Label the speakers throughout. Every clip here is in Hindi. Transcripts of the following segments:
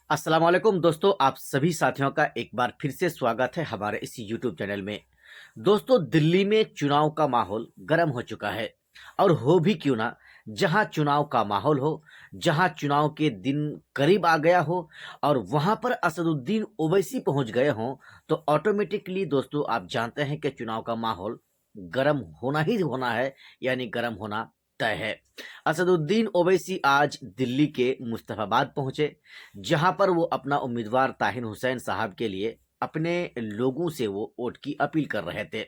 Speaker 1: अस्सलाम वालेकुम दोस्तों, आप सभी साथियों का एक बार फिर से स्वागत है हमारे इस यूट्यूब चैनल में। दोस्तों, दिल्ली में चुनाव का माहौल गर्म हो चुका है और हो भी क्यों ना। जहां चुनाव का माहौल हो, जहां चुनाव के दिन करीब आ गया हो और वहां पर असदुद्दीन ओवैसी पहुंच गए हों, तो ऑटोमेटिकली दोस्तों आप जानते हैं कि चुनाव का माहौल गर्म होना ही होना है, यानी गर्म होना तय है। असदुद्दीन ओवैसी आज दिल्ली के मुस्तफाबाद पहुंचे, जहां पर वो अपना उम्मीदवार ताहिर हुसैन साहब के लिए अपने लोगों से वो वोट की अपील कर रहे थे।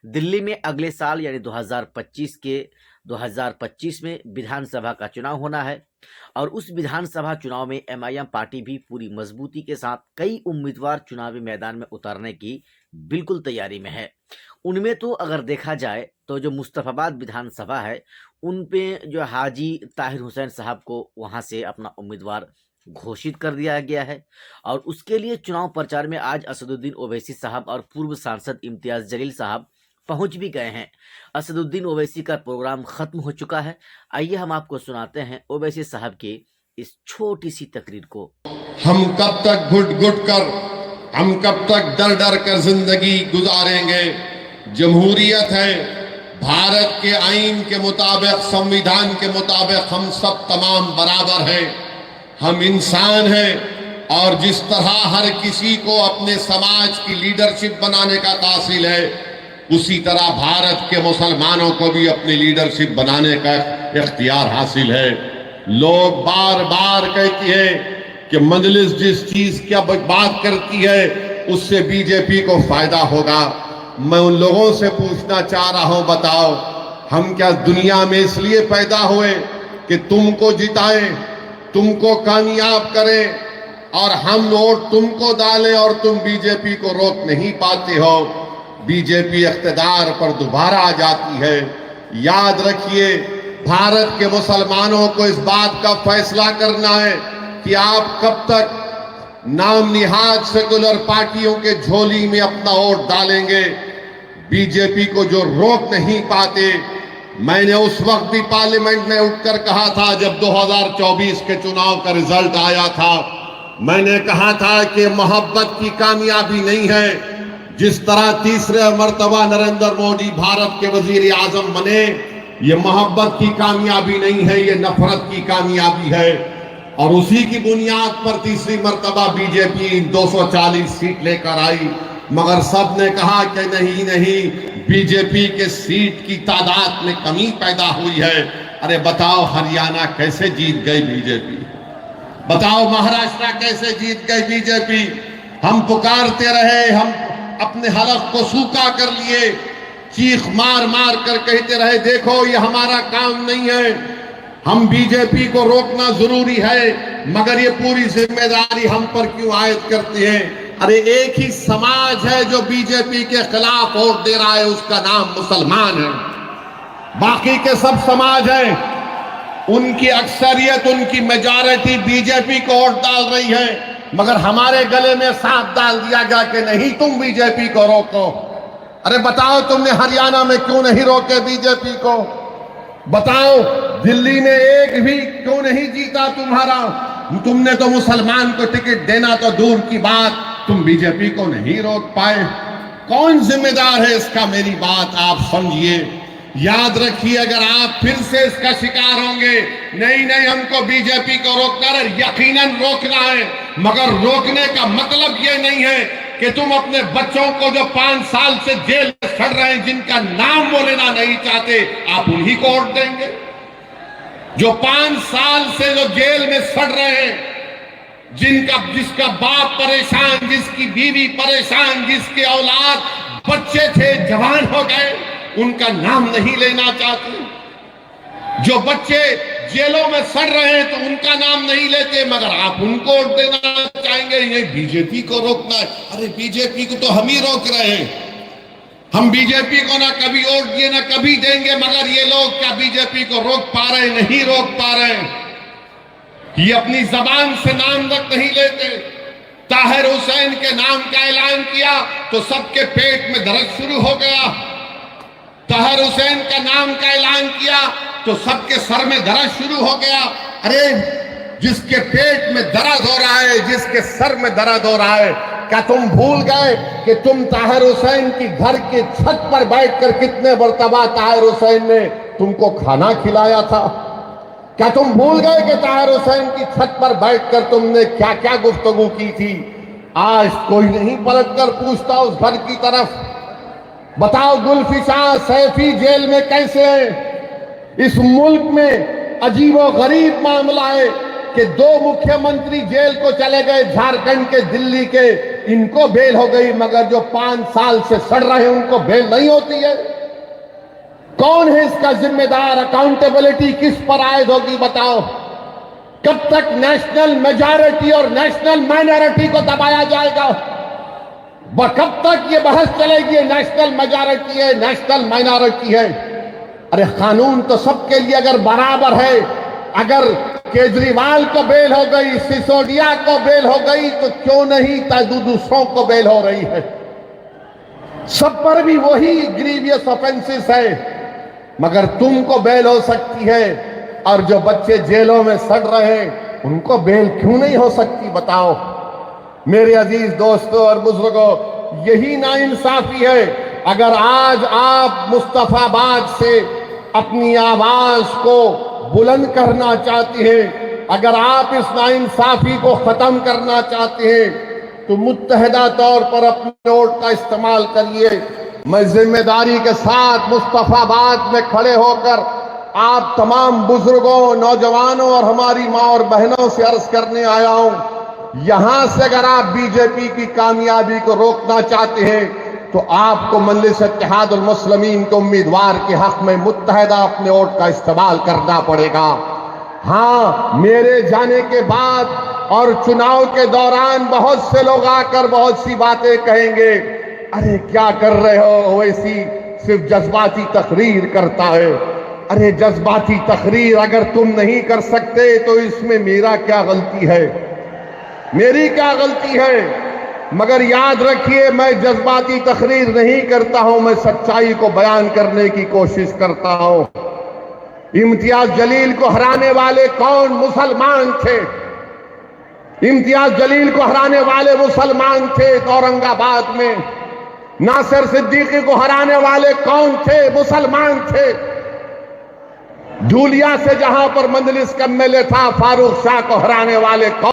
Speaker 1: दिल्ली में अगले साल यानी 2025 में विधानसभा का चुनाव होना है और उस विधानसभा चुनाव में एमआईएम पार्टी भी पूरी मजबूती के साथ कई उम्मीदवार चुनावी मैदान में उतारने की बिल्कुल तैयारी में है। उनमें तो अगर देखा जाए तो जो मुस्तफाबाद विधानसभा है, उन पे जो हाजी ताहिर हुसैन साहब को वहां से अपना उम्मीदवार घोषित कर दिया गया है और उसके लिए चुनाव प्रचार में आज असदुद्दीन ओवैसी साहब और पूर्व सांसद इम्तियाज जलील साहब पहुंच भी गए हैं। असदुद्दीन ओवैसी का प्रोग्राम खत्म हो चुका है। आइए हम आपको सुनाते हैं ओवैसी साहब की इस छोटी सी तकरीर को।
Speaker 2: हम कब तक घुट घुट कर, हम कब तक डर डर कर जिंदगी गुजारेंगे। जमहूरियत है, भारत के आईन के मुताबिक, संविधान के मुताबिक हम सब तमाम बराबर हैं। हम इंसान हैं और जिस तरह हर किसी को अपने समाज की लीडरशिप बनाने का हासिल है, उसी तरह भारत के मुसलमानों को भी अपनी लीडरशिप बनाने का इख्तियार हासिल है। लोग बार बार कहती है कि मजलिस जिस चीज की बात करती है उससे बीजेपी को फायदा होगा। मैं उन लोगों से पूछना चाह रहा हूं, बताओ हम क्या दुनिया में इसलिए पैदा हुए कि तुमको जिताएं, तुमको कामयाब करें और हम वोट तुमको डालें और तुम बीजेपी को रोक नहीं पाते हो? बीजेपी इख्तिदार पर दोबारा आ जाती है। याद रखिए, भारत के मुसलमानों को इस बात का फैसला करना है कि आप कब तक नाम निहाद सेकुलर पार्टियों के झोली में अपना वोट डालेंगे। बीजेपी को जो रोक नहीं पाते, मैंने उस वक्त भी पार्लियामेंट में उठकर कहा था जब 2024 के चुनाव का रिजल्ट आया था, मैंने कहा था कि मोहब्बत की कामयाबी नहीं है। जिस तरह तीसरे मर्तबा नरेंद्र मोदी भारत के वजीर आजम बने, ये मोहब्बत की कामयाबी नहीं है, ये नफरत की कामयाबी है। और उसी की बुनियाद पर तीसरी मर्तबा बीजेपी 240 सीट लेकर आई। मगर सब ने कहा कि नहीं नहीं, बीजेपी के सीट की तादाद में कमी पैदा हुई है। अरे बताओ हरियाणा कैसे जीत गई बीजेपी, बताओ महाराष्ट्र कैसे जीत गई बीजेपी। हम पुकारते रहे, हम अपने हलफ को सूखा कर लिए, चीख मार मार कर कहते रहे देखो ये हमारा काम नहीं है, हम बीजेपी को रोकना जरूरी है, मगर ये पूरी जिम्मेदारी हम पर क्यों आयद करते हैं। अरे एक ही समाज है जो बीजेपी के खिलाफ वोट दे रहा है, उसका नाम मुसलमान है। बाकी के सब समाज हैं, उनकी अक्सरियत, उनकी मेजॉरिटी बीजेपी को वोट डाल रही है, मगर हमारे गले में सांप डाल दिया गया कि नहीं तुम बीजेपी को रोको। अरे बताओ तुमने हरियाणा में क्यों नहीं रोके बीजेपी को? बताओ दिल्ली में एक भी क्यों नहीं जीता तुम्हारा? तुमने तो मुसलमान को टिकट देना तो दूर की बात, तुम बीजेपी को नहीं रोक पाए। कौन जिम्मेदार है इसका? मेरी बात आप समझिए। याद रखिए, अगर आप फिर से इसका शिकार होंगे, नहीं नहीं हमको बीजेपी को रोकना है, यकीनन रोकना है, मगर रोकने का मतलब ये नहीं है कि तुम अपने बच्चों को जो 5 साल से जेल में सड़ रहे हैं, जिनका नाम वो लेना नहीं चाहते, आप उन्हीं को वोट देंगे। जो 5 साल से जो जेल में सड़ रहे हैं, जिसका बाप परेशान, जिसकी बीवी परेशान, जिसके औलाद बच्चे थे जवान हो गए, उनका नाम नहीं लेना चाहते। जो बच्चे जेलों में सड़ रहे हैं तो उनका नाम नहीं लेते, मगर आप उनको वोट देना चाहेंगे। ये बीजेपी को रोकना है। अरे बीजेपी को तो हम ही रोक रहे हैं। हम बीजेपी को ना कभी वोट दिए ना कभी देंगे, मगर ये लोग क्या बीजेपी को रोक पा रहे? नहीं रोक पा रहे। ये अपनी जबान से नाम तक नहीं लेते। ताहिर हुसैन के नाम का ऐलान किया तो सबके पेट में दर्द शुरू हो गया। ताहिर हुसैन का नाम का ऐलान किया तो सबके सर में दर्द शुरू हो गया। अरे जिसके पेट में दर्द हो रहा है, जिसके सर में दर्द हो रहा है, क्या तुम भूल गए कि तुम ताहिर हुसैन की घर के छत पर बैठकर कितने मर्तबा ताहिर हुसैन ने तुमको खाना खिलाया था? क्या तुम भूल गए कि ताहिर हुसैन की छत पर बैठकर तुमने क्या क्या गुफ्तगू की थी? आज कोई नहीं पलटकर पूछता उस घर की तरफ। बताओ जुल्फिकार सैफी जेल में कैसे है? इस मुल्क में अजीबो गरीब मामला है कि 2 मुख्यमंत्री जेल को चले गए, झारखंड के, दिल्ली के, इनको बेल हो गई, मगर जो 5 साल से सड़ रहे हैं उनको बेल नहीं होती है। कौन है इसका जिम्मेदार? अकाउंटेबिलिटी किस पर आयद होगी? बताओ। कब तक नेशनल मेजॉरिटी और नेशनल माइनॉरिटी को दबाया जाएगा? कब तक ये बहस चलेगी? नेशनल मेजॉरिटी है, नेशनल माइनॉरिटी है। अरे कानून तो सबके लिए अगर बराबर है, अगर केजरीवाल को बेल हो गई, सिसोदिया को बेल हो गई, तो क्यों नहीं दूसरों को बेल हो रही है? सब पर भी वही ग्रीवियस ऑफेंसेस है, मगर तुमको बेल हो सकती है और जो बच्चे जेलों में सड़ रहे हैं उनको बेल क्यों नहीं हो सकती? बताओ। मेरे अजीज दोस्तों और बुजुर्गों, यही नाइंसाफी है। अगर आज आप मुस्तफाबाद से अपनी आवाज को बुलंद करना चाहते हैं, अगर आप इस नाइंसाफी को खत्म करना चाहते हैं, तो मुत्तहदा तौर पर अपने वोट का इस्तेमाल करिए। मैं जिम्मेदारी के साथ मुस्तफाबाद में खड़े होकर आप तमाम बुजुर्गों, नौजवानों और हमारी माँ और बहनों से अर्ज करने आया हूं, यहां से अगर आप बीजेपी की कामयाबी को रोकना चाहते हैं तो आपको मजलिस इत्तेहादुल मुस्लिमीन के उम्मीदवार के हक में मुत्तहदा अपने वोट का इस्तेमाल करना पड़ेगा। हाँ, मेरे जाने के बाद और चुनाव के दौरान बहुत से लोग आकर बहुत सी बातें कहेंगे, अरे क्या कर रहे हो, वैसी सिर्फ जज्बाती तकरीर करता है। अरे जज्बाती तकरीर अगर तुम नहीं कर सकते तो इसमें मेरा क्या गलती है? मेरी क्या गलती है? मगर याद रखिए, मैं जज्बाती तकरीर नहीं करता हूं, मैं सच्चाई को बयान करने की कोशिश करता हूं। इम्तियाज जलील को हराने वाले कौन? मुसलमान थे। इम्तियाज जलील को हराने वाले मुसलमान थे औरंगाबाद में। नासिर सिद्दीकी को हराने वाले कौन थे? मुसलमान थे। धूलिया से जहां पर मजलिस का एमएलए था, फारूक शाह को हराने वाले कौन?